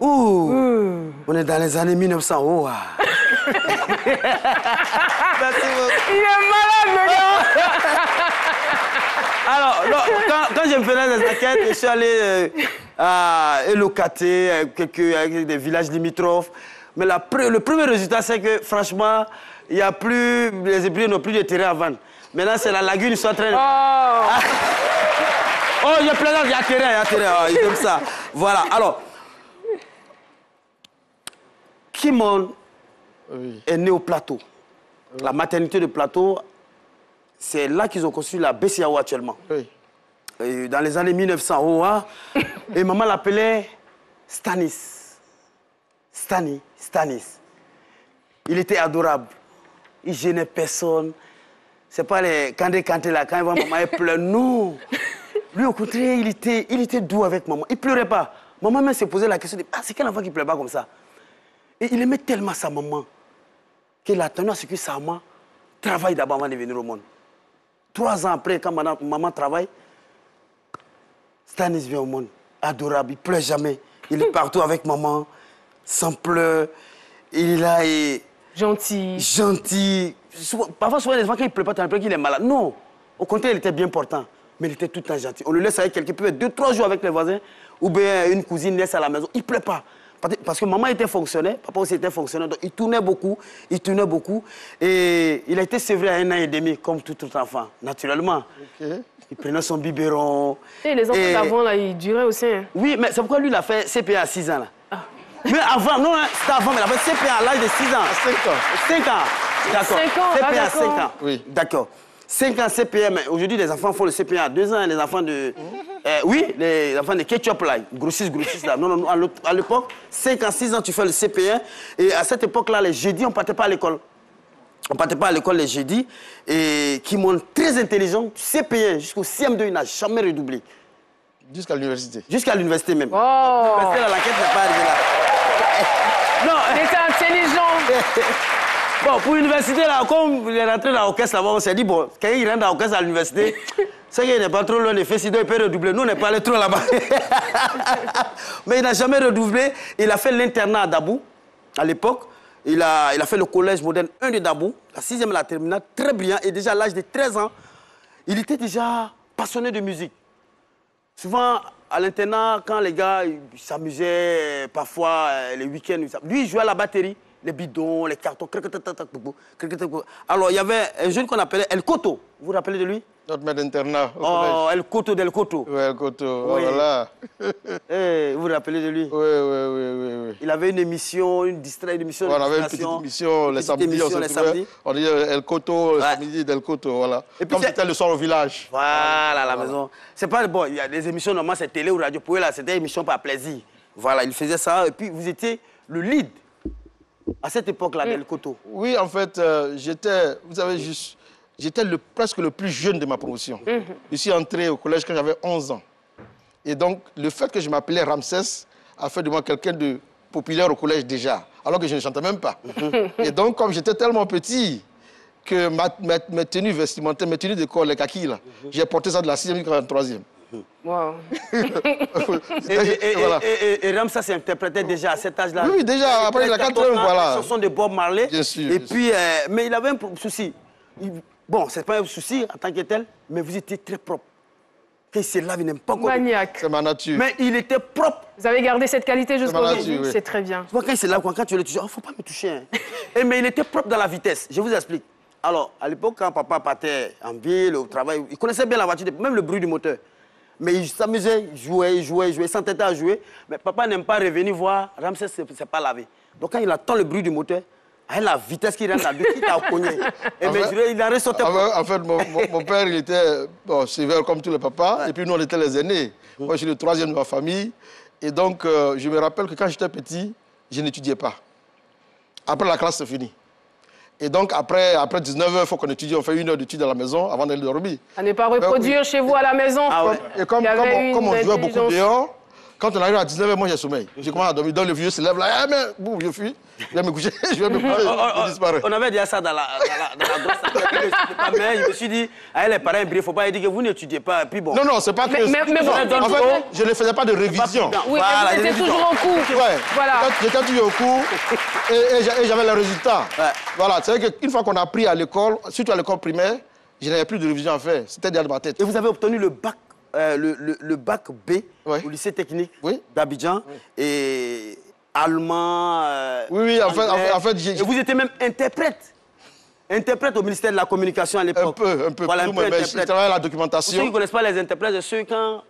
Ouh. On est dans les années 1900. Oh. Il est malade, le gars. Alors, quand je faisais des enquêtes, je suis allé à Elokate, avec des villages limitrophes. Mais le premier résultat, c'est que, franchement, il y a plus, les hybrides n'ont plus de terrain à vendre. Maintenant, c'est la lagune, ils sont en train de... Oh, il y a plein il y a terrain, ils aiment ça. Voilà, alors... Kimon est né au Plateau. La maternité de Plateau, c'est là qu'ils ont construit la BCAO actuellement. Et dans les années 1900, et maman l'appelait Stanis. Stanis. Il était adorable. Il gênait personne. C'est pas les Kandé là, quand il voit maman, elle pleure. Non. Lui, au contraire, il était doux avec maman. Il pleurait pas. Maman même s'est posé la question de c'est quel enfant qui pleure pas comme ça? Et il aimait tellement sa maman qu'il a tenu à ce que sa maman travaille d'abord avant de venir au monde. 3 ans après, quand maman travaille, Stanis vient au monde. Adorable, il ne pleure jamais. Il est partout avec maman, sans pleurs. Il est là et... Gentil. Parfois, souvent, les enfants, quand il ne pleure pas, tu as l'impression qu'il est malade. Non. Au contraire, il était bien portant. Mais il était tout le temps gentil. On le laisse avec quelqu'un, peut-être 2-3 jours avec les voisins, ou bien une cousine laisse à la maison. Il ne pleure pas. Parce que maman était fonctionnaire, papa aussi était fonctionnaire, donc il tournait beaucoup. Et il a été sévré à 1 an et demi, comme tout enfant, naturellement. Il prenait son biberon. Et les enfants d'avant, là, ils duraient aussi. Hein. Oui, mais c'est pourquoi lui, il a fait CPA à 6 ans. Là. Mais avant, non, hein, c'était avant, mais il a fait CPA à l'âge de 6 ans. À 5 ans. 5 ans. D'accord. 5 ans, CPA à 5 ans. Oui. D'accord. 5 ans CPA, mais aujourd'hui, les enfants font le CPA à 2 ans, les enfants de... les enfants de ketchup, là, grossissent, là. Non, à l'époque, 5 ans, 6 ans, tu fais le CP1. Et à cette époque-là, les jeudis, on ne partait pas à l'école. On ne partait pas à l'école les jeudis. Et qui montre très intelligent, CP1, jusqu'au CM2, il n'a jamais redoublé. Jusqu'à l'université. Jusqu'à l'université même. Oh. Parce que la quête n'est pas arrivée là. Non. Il était intelligent. Bon, pour l'université, là, comme il est rentré dans l'orchestre là-bas, on s'est dit, bon, quand il rentre dans l'orchestre à l'université, c'est qu'il n'est pas trop loin de faire, sinon il peut redoubler. Nous, on n'est pas allé trop là-bas. Mais il n'a jamais redoublé. Il a fait l'internat à Dabou, à l'époque. Il a fait le collège moderne 1 de Dabou, la 6e, la terminale, très brillant. Et déjà à l'âge de 13 ans, il était déjà passionné de musique. Souvent, à l'internat, quand les gars s'amusaient, parfois, les week-ends, lui, il jouait à la batterie. Les bidons, les cartons. Alors, il y avait un jeune qu'on appelait El Koto. Vous vous rappelez de lui? Notre maître d'internat. Oh, El Koto d'El Koto. Oui, El Koto. Oui. Voilà. Vous vous rappelez de lui? Oui. Il avait une émission, une émission. On avait une petite émission, les samedis. On disait El Koto, le samedi d'El Koto, voilà. Et puis, comme c'était le soir au village. Voilà, à la maison. C'est pas bon, il y a des émissions, normalement, c'est télé ou radio. Pour eux, là, c'était une émission par plaisir. Voilà, il faisait ça. Et puis, vous étiez le lead. À cette époque-là, d'El Koto. Oui, en fait, j'étais presque le plus jeune de ma promotion. Je suis entré au collège quand j'avais 11 ans. Et donc, le fait que je m'appelais Ramsès a fait de moi quelqu'un de populaire au collège déjà, alors que je ne chantais même pas. Et donc, comme j'étais tellement petit que mes tenues vestimentaires, mes tenues d'école, les kakis, là, j'ai porté ça de la 6e jusqu'à la 3e. Wow. Et Ramsès s'interprétait déjà à cet âge-là. Oui, déjà, après il a 4 ans, voilà. Ce sont de Bob Marley. Bien sûr. Et puis, mais il avait un souci. Bon, c'est pas un souci en tant que tel, mais vous étiez très propre. Quand il se lave, il n'aime pas quoi. Maniaque. C'est ma nature. Mais il était propre. Vous avez gardé cette qualité jusqu'au début. Oui. C'est très bien. Tu vois, quand il se lave, quand tu le touches, il ne faut pas me toucher. Hein. Mais il était propre dans la vitesse. Je vous explique. Alors, à l'époque, quand papa partait en ville, au travail, il connaissait bien la voiture, même le bruit du moteur. Mais il s'amusait, il jouait, s'entêtait à jouer. Mais papa n'aime pas revenir voir Ramsès ne s'est pas lavé. Donc quand il entend le bruit du moteur, avec la vitesse qu'il rentre là-dedans, il t'a cogné. Et il a ressorti. En fait, mon père, il était sévère comme tous les papas. Et puis nous, on était les aînés. Moi, je suis le 3e de ma famille. Et donc, je me rappelle que quand j'étais petit, je n'étudiais pas. Après la classe, c'est fini. Et donc, après 19h, il faut qu'on étudie. On fait 1 heure d'études à la maison avant d'aller dormir. À ne pas reproduire chez vous à la maison. Et comme on jouait beaucoup dehors, Quand on arrive à 19h, moi j'ai sommeil. Je commence à dormir. Donc le vieux se lève là, ah, mais boum, je fuis. Je vais me coucher, je disparais. On avait déjà ça dans la grosse. Mais je me suis dit, avec les parents, il ne faut pas dire que vous n'étudiez pas. Puis bon. Non, c'est pas que... Mais en fait, je ne faisais pas de révision. Oui, mais vous étiez toujours en cours. Ouais. Voilà. J'étais toujours au cours et j'avais les résultats. Ouais. Voilà, c'est vrai qu'une fois qu'on a appris à l'école, surtout à l'école primaire, je n'avais plus de révision à faire. C'était déjà dans ma tête. Et vous avez obtenu le bac, le bac B Ouais. au lycée technique Oui. d'Abidjan. Et allemand. Oui, en fait, et vous étiez même interprète. Interprète au ministère de la Communication à l'époque. un peu. Voilà, un peu mais je interprète. travaillais à la Pour ceux qui documentation. ne connaissent pas les interprètes, c'est ceux quand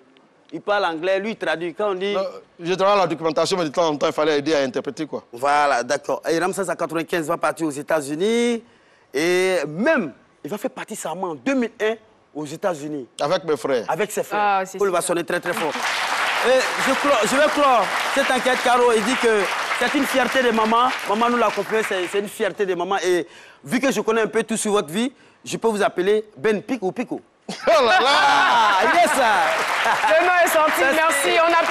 ils parlent anglais, lui il traduit. Quand on dit... Je travaillais à la documentation, mais de temps en temps, il fallait aider à interpréter, quoi. Voilà, d'accord. Et Ramsès, en 95, va partir aux États-Unis. Et même, il va faire partie seulement en 2001 aux États-Unis. Avec mes frères. Avec ses frères. Ah, c'est Paul va super. sonner très très fort. Et je vais clore cette enquête, Caro. Il dit que c'est une fierté de maman. Maman nous l'a compris, c'est une fierté de maman. Et vu que je connais un peu tout sur votre vie, je peux vous appeler Ben Pic ou Pico. Oh là là! Ah, yes! Le nom est sorti. Merci. On applaudit.